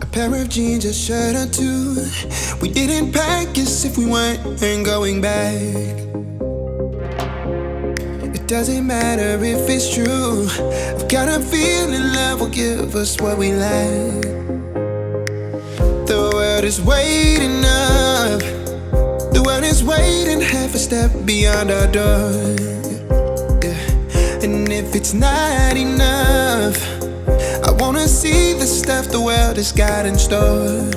A pair of jeans, a shirt or two. We didn't pack as if we weren't going back. It doesn't matter if it's true. I've got a feeling love will give us what we lack. The world is waiting up. The world is waiting half a step beyond our door. Yeah. And if it's not enough, I wanna see the stuff the world has got in store.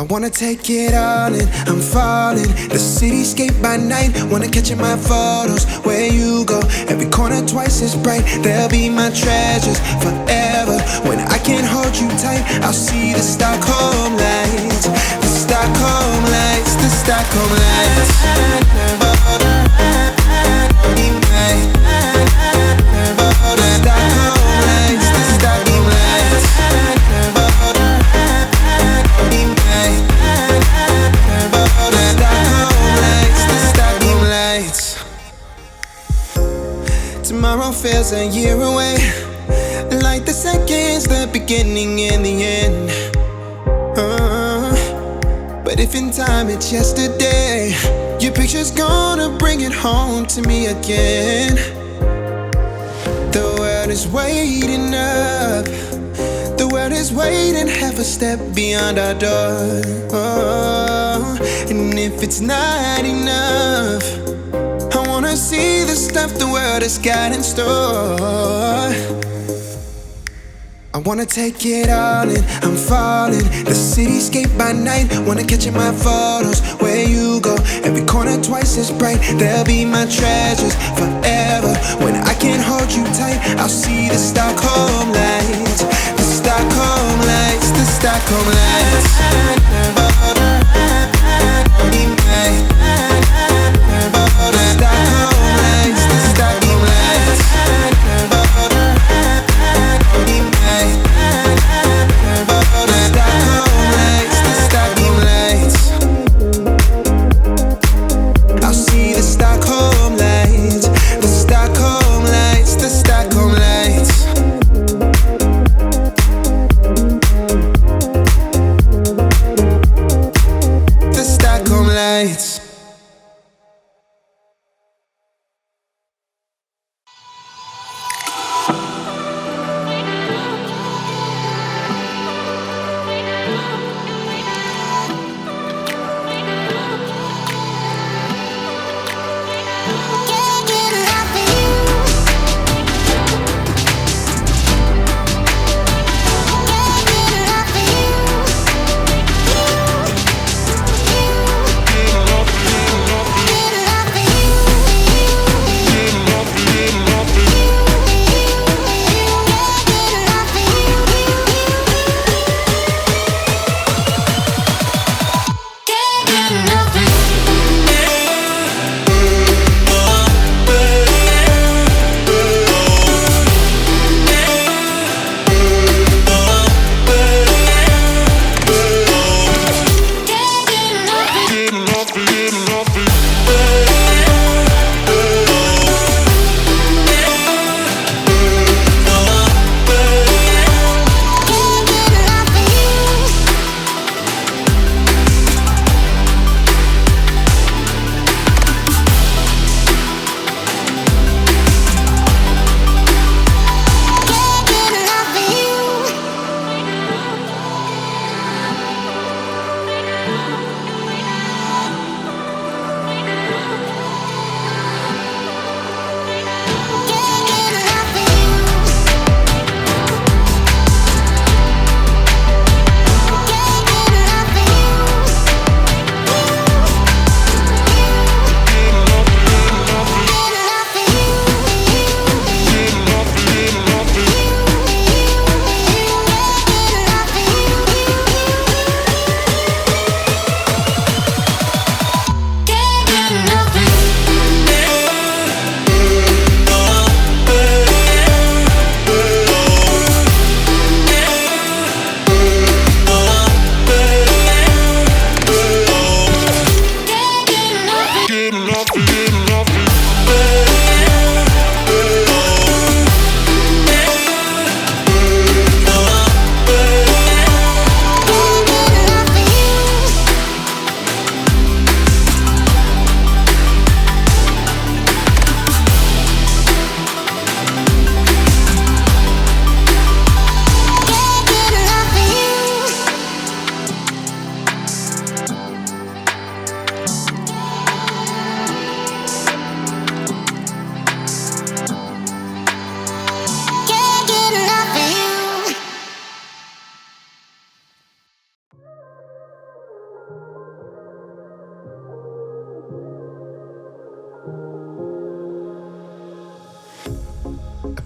I wanna take it all in, I'm falling. The cityscape by night, wanna catch in my photos. Where you go, every corner twice as bright. They'll be my treasures forever. When I can't hold you tight, I'll see the Stockholm lights. The Stockholm lights, the Stockholm lights. Tomorrow feels a year away, like the seconds, the beginning and the end. But if in time it's yesterday, your picture's gonna bring it home to me again. The world is waiting up. The world is waiting half a step beyond our door. And if it's not enough, I wanna see the stuff the world has got in store. I wanna take it all in, I'm falling. The cityscape by night, wanna catch in my photos. Where you go, every corner twice as bright. They'll be my treasures forever. When I can't hold you tight, I'll see the Stockholm lights. The Stockholm lights, the Stockholm lights.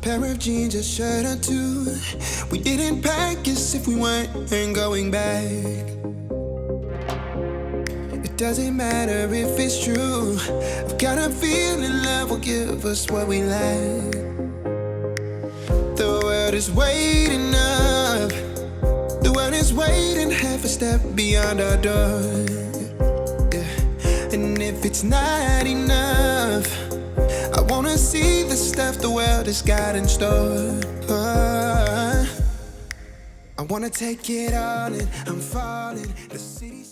pair of jeans, a shirt or two. We didn't pack as if we weren't going back. It doesn't matter if it's true. I've got a feeling love will give us what we lack. The world is waiting up. The world is waiting half a step beyond our door. Yeah. And if it's not enough, I wanna see the stuff the world has got in store. I wanna take it all in. I'm falling. The city's